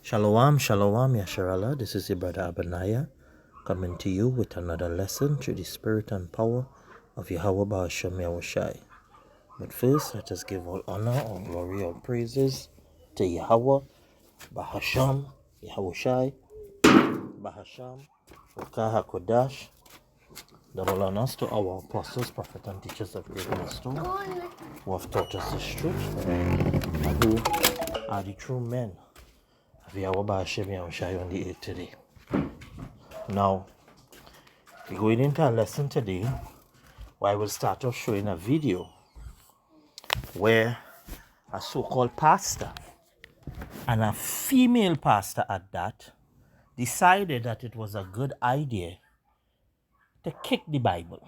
Shalom, shalom, Yasharallah. This is your brother Abinaya coming to you with another lesson through the spirit and power of Yahweh Ba'ashem Yahushai. But first, let us give all honor, all glory, all praises to Yahweh Ba'ashem Yahushai Ba'ashem Rakah HaKodash. Double honors to our apostles, prophets, and teachers of great wisdom who have taught us this truth and who are the true men of Yahweh Ba'ashem Yahushai on the earth today. Now, we're going into a lesson today where I will start off showing a video where a so-called pastor, and a female pastor at that, decided that it was a good idea to kick the Bible.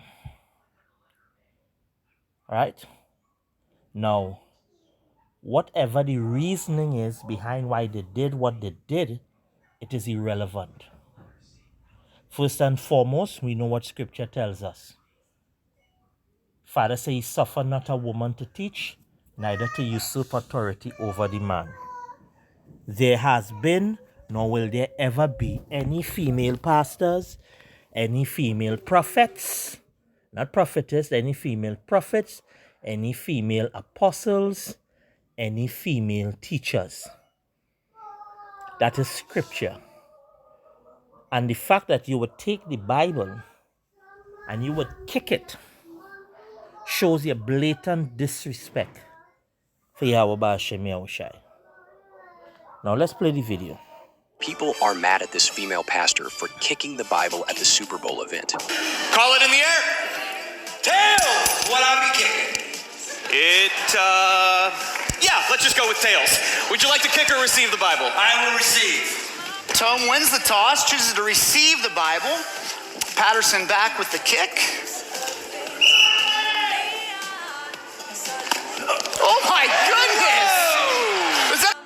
Right? Now, whatever the reasoning is behind why they did what they did, it is irrelevant. First and foremost, we know what scripture tells us. Father says, suffer not a woman to teach, neither to usurp authority over the man. There has been, nor will there ever be, any female pastors, any female prophets, not prophetess, any female prophets, any female apostles, any female teachers. That is scripture. And the fact that you would take the Bible and you would kick it shows your blatant disrespect for Yahweh Ba'ashem Yahushai. Now let's play the video. People are mad at this female pastor for kicking the Bible at the Super Bowl event. Call it in the air. Tails, what I be kicking. Yeah, let's just go with tails. Would you like to kick or receive the Bible? I will receive. Tom wins the toss, chooses to receive the Bible. Patterson back with the kick. Oh my goodness! Is that...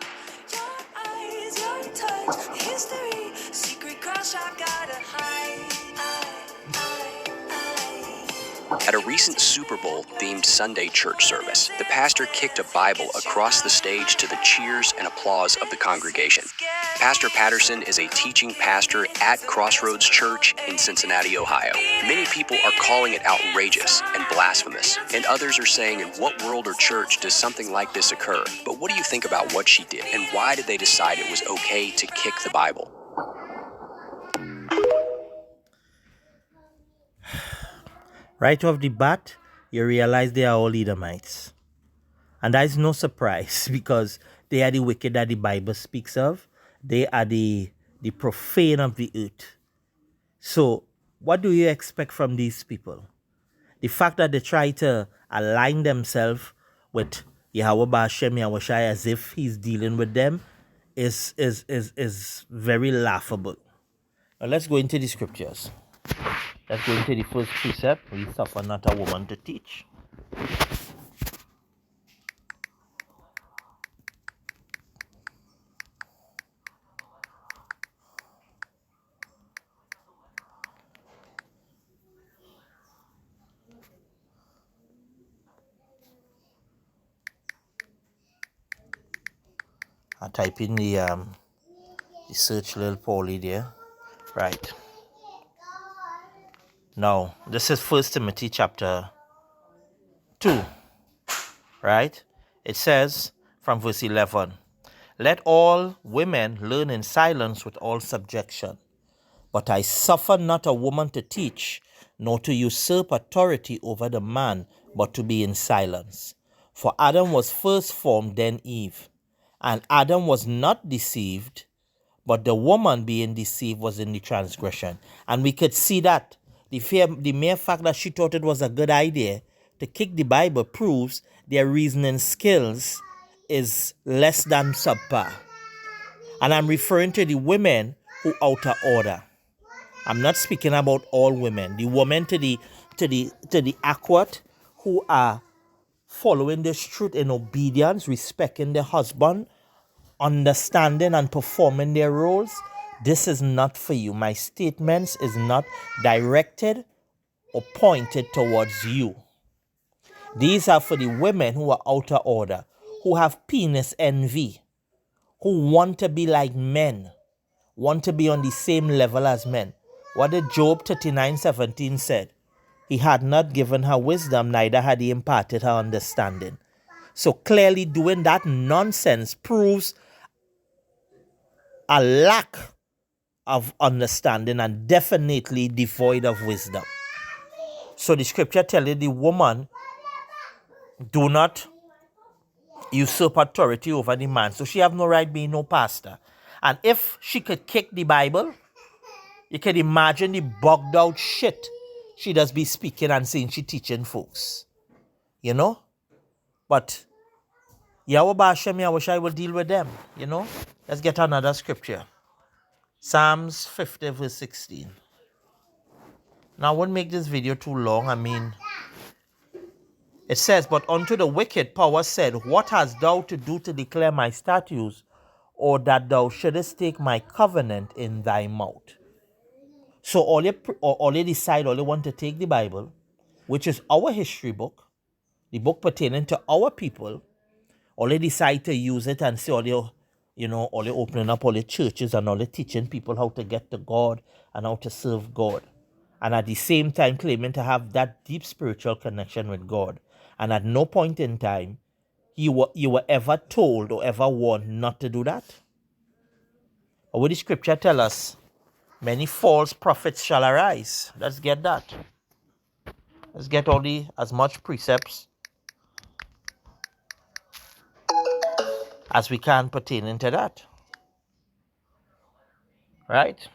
At a recent Super Bowl-themed Sunday church service, the pastor kicked a Bible across the stage to the cheers and applause of the congregation. Pastor Patterson is a teaching pastor at Crossroads Church in Cincinnati, Ohio. Many people are calling it outrageous and blasphemous, and others are saying, in what world or church does something like this occur? But what do you think about what she did, and why did they decide it was okay to kick the Bible? Right off the bat, you realize they are all Edomites. And that is no surprise because they are the wicked that the Bible speaks of. They are the profane of the earth. So, what do you expect from these people? The fact that they try to align themselves with Yahweh Ba'ashem Yahushai as if he's dealing with them is very laughable. Now let's go into the scriptures. Let's go into the first precept. We suffer not a woman to teach. I type in the search little Paulie there. Right. Now, this is 1 Timothy chapter 2, right? It says from verse 11, let all women learn in silence with all subjection. But I suffer not a woman to teach, nor to usurp authority over the man, but to be in silence. For Adam was first formed, then Eve. And Adam was not deceived, but the woman being deceived was in the transgression. And we could see that. The mere fact that she thought it was a good idea to kick the Bible proves their reasoning skills is less than subpar. And I'm referring to the women who out of order. I'm not speaking about all women. The women to the awkward who are following this truth in obedience, respecting their husband, understanding and performing their roles. This is not for you. My statements is not directed or pointed towards you. These are for the women who are out of order, who have penis envy, who want to be like men, want to be on the same level as men. What did Job 39:17 said? He had not given her wisdom, neither had he imparted her understanding. So clearly doing that nonsense proves a lack of understanding and definitely devoid of wisdom. So the scripture tells you the woman do not usurp authority over the man. So she have no right being no pastor. And if she could kick the Bible, you can imagine the bugged out shit she does be speaking and saying she teaching folks. You know? But Yahweh Bashem, I wish I will deal with them. You know? Let's get another scripture. Psalms 50 verse 16. Now I won't make this video too long. I mean, it says, but unto the wicked power said, what hast thou to do to declare my statutes, or that thou shouldest take my covenant in thy mouth? So all they decide, all they want to take the Bible, which is our history book, the book pertaining to our people, all they decide to use it and say all they opening up all the churches and all they teaching people how to get to God and how to serve God. And at the same time claiming to have that deep spiritual connection with God. And at no point in time you were ever told or ever warned not to do that. Or what the scripture tell us? Many false prophets shall arise. Let's get that. Let's get as much precepts as we can pertaining to that. Right?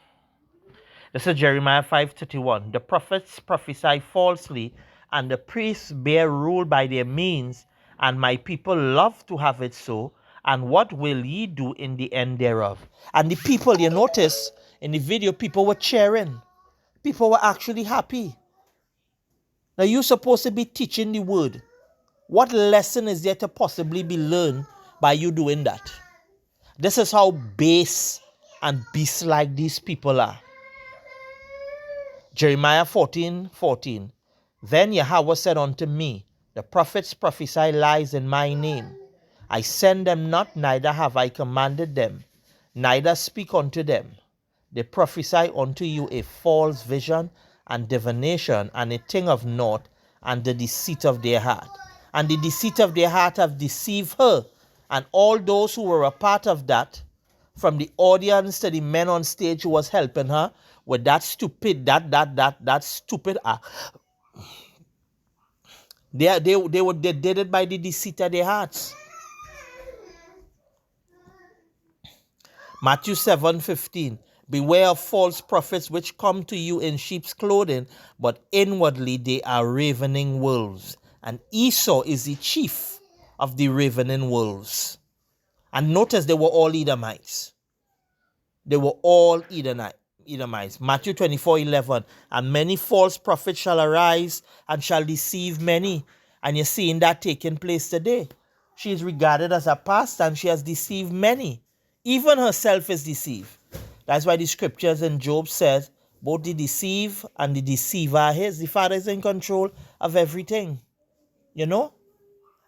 This is Jeremiah 5:31. The prophets prophesy falsely, and the priests bear rule by their means, and my people love to have it so. And what will ye do in the end thereof? And the people, you notice in the video, people were cheering. People were actually happy. Now you're supposed to be teaching the word. What lesson is there to possibly be learned by you doing that? This is how base and beast-like these people are. Jeremiah 14:14. Then Yahweh said unto me, the prophets prophesy lies in my name. I send them not, neither have I commanded them, neither speak unto them. They prophesy unto you a false vision and divination, and a thing of naught, and the deceit of their heart. And the deceit of their heart have deceived her, and all those who were a part of that, from the audience to the men on stage who was helping her with that stupid, that stupid act. They did it by the deceit of their hearts. Matthew 7:15. Beware of false prophets which come to you in sheep's clothing, but inwardly they are ravening wolves. And Esau is the chief of the ravening wolves. And notice they were all Edomites. They were all Edomites. Matthew 24:11. And many false prophets shall arise and shall deceive many. And you're seeing that taking place today. She is regarded as a pastor and she has deceived many. Even herself is deceived. That's why the scriptures in Job says, both the deceive and the deceiver are his. The Father is in control of everything. You know?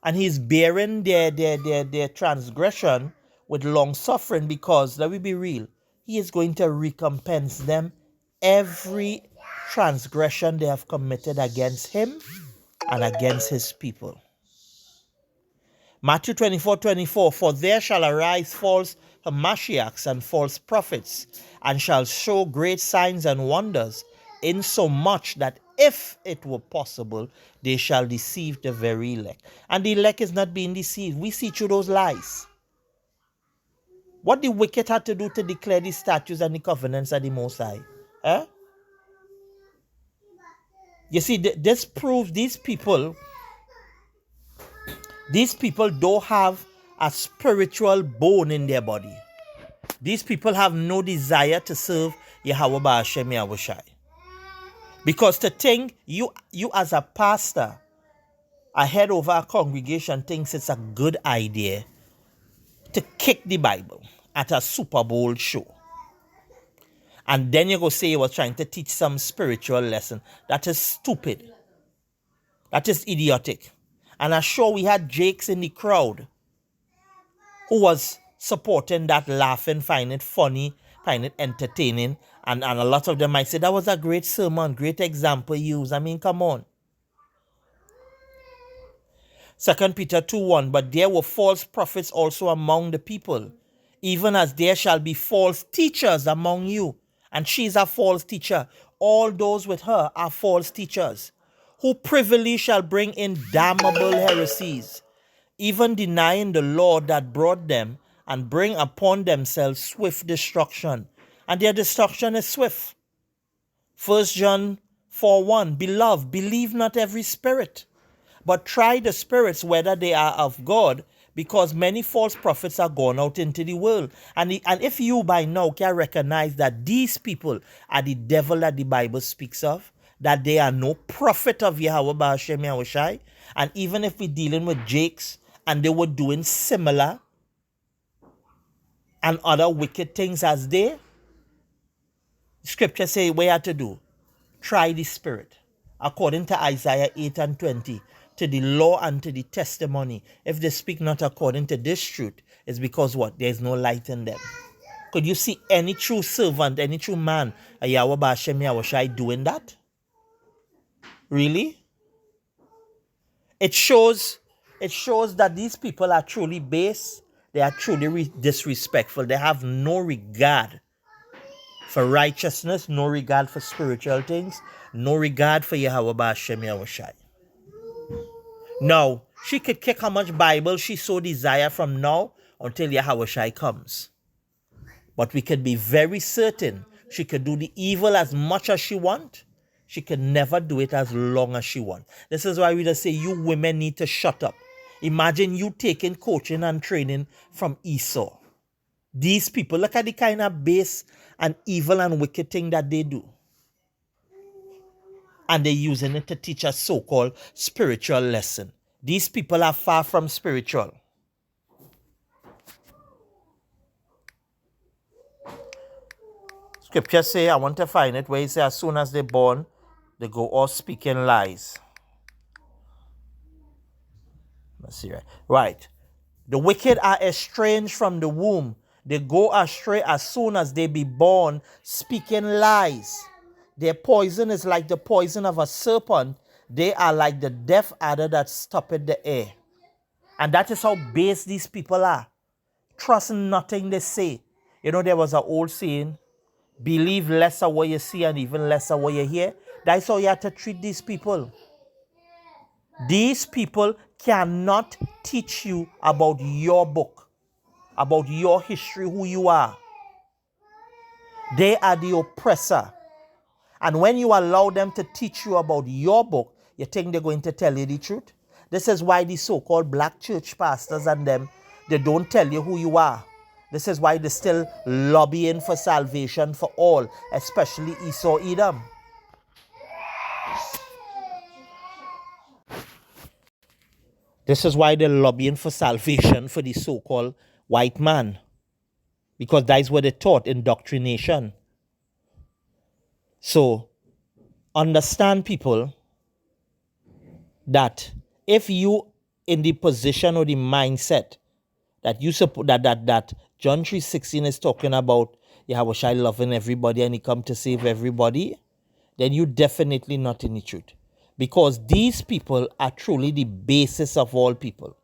And he's bearing their transgression with long suffering, because, let me be real, he is going to recompense them every transgression they have committed against him and against his people. Matthew 24:24. For there shall arise false Hamashiachs and false prophets, and shall show great signs and wonders, insomuch that if it were possible, they shall deceive the very elect. And the elect is not being deceived. We see through those lies. What the wicked had to do to declare the statutes and the covenants of the Most High? Eh? You see, this proves these people don't have a spiritual bone in their body. These people have no desire to serve Yahweh Ba'ashem Yahushai. Because to think you as a pastor, a head over a congregation, thinks it's a good idea to kick the Bible at a Super Bowl show. And then you go say you were trying to teach some spiritual lesson. That is stupid. That is idiotic. And I'm sure we had jakes in the crowd who was supporting that, laughing, find it funny, find it entertaining, and a lot of them might say, that was a great sermon, great example used. I mean, come on. 2 Peter 2:1, but there were false prophets also among the people, even as there shall be false teachers among you. And she's a false teacher. All those with her are false teachers, who privily shall bring in damnable heresies, even denying the Lord that brought them, and bring upon themselves swift destruction. And their destruction is swift. 1 John 4:1, beloved, believe not every spirit, but try the spirits whether they are of God, because many false prophets are gone out into the world. And if you by now can recognize that these people are the devil that the Bible speaks of, that they are no prophet of Yahweh Ba'ashem Yahushai, and even if we're dealing with Jakes and they were doing similar and other wicked things as they, scripture say what you have to do. Try the spirit. According to Isaiah 8:20, to the law and to the testimony. If they speak not according to this truth, it's because what? There is no light in them. Could you see any true servant, any true man, a Yahweh Ba'ashem Yahushai doing that? Really? It shows that these people are truly base. They are truly disrespectful. They have no regard for righteousness, no regard for spiritual things, no regard for Yahweh Ba'ashem Yahushai. Now, she could kick how much Bible she so desire from now until Yahushai comes. But we could be very certain she could do the evil as much as she want. She could never do it as long as she want. This is why we just say you women need to shut up. Imagine you taking coaching and training from Esau. These people, look at the kind of base and evil and wicked thing that they do. And they're using it to teach a so-called spiritual lesson. These people are far from spiritual. Scripture say, I want to find it, where it says, as soon as they're born, they go all speaking lies. Let's see, right? Right. The wicked are estranged from the womb. They go astray as soon as they be born, speaking lies. Their poison is like the poison of a serpent. They are like the deaf adder that stoppeth the air. And that is how base these people are. Trust nothing they say. You know, there was an old saying, believe less of what you see and even less of what you hear. That's how you have to treat these people. These people cannot teach you about your book, about your history, who you are. They are the oppressor. And when you allow them to teach you about your book, you think they're going to tell you the truth? This is why the so-called black church pastors and them, they don't tell you who you are. This is why they're still lobbying for salvation for all, especially Esau Edom. This is why they're lobbying for salvation for the so-called white man. Because that is what they taught, indoctrination. So, understand, people, that if you in the position or the mindset that you support that John 3:16 is talking about Yahushua loving everybody and he come to save everybody, then you definitely not in the truth. Because these people are truly the basis of all people.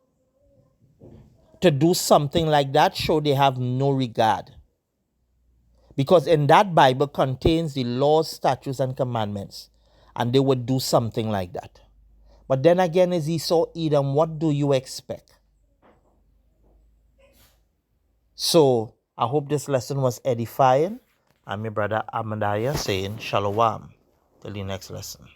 To do something like that show they have no regard. Because in that Bible contains the laws, statutes, and commandments. And they would do something like that. But then again, as Esau Edom, what do you expect? So, I hope this lesson was edifying. I'm your brother Amadaya saying Shalom. Till the next lesson.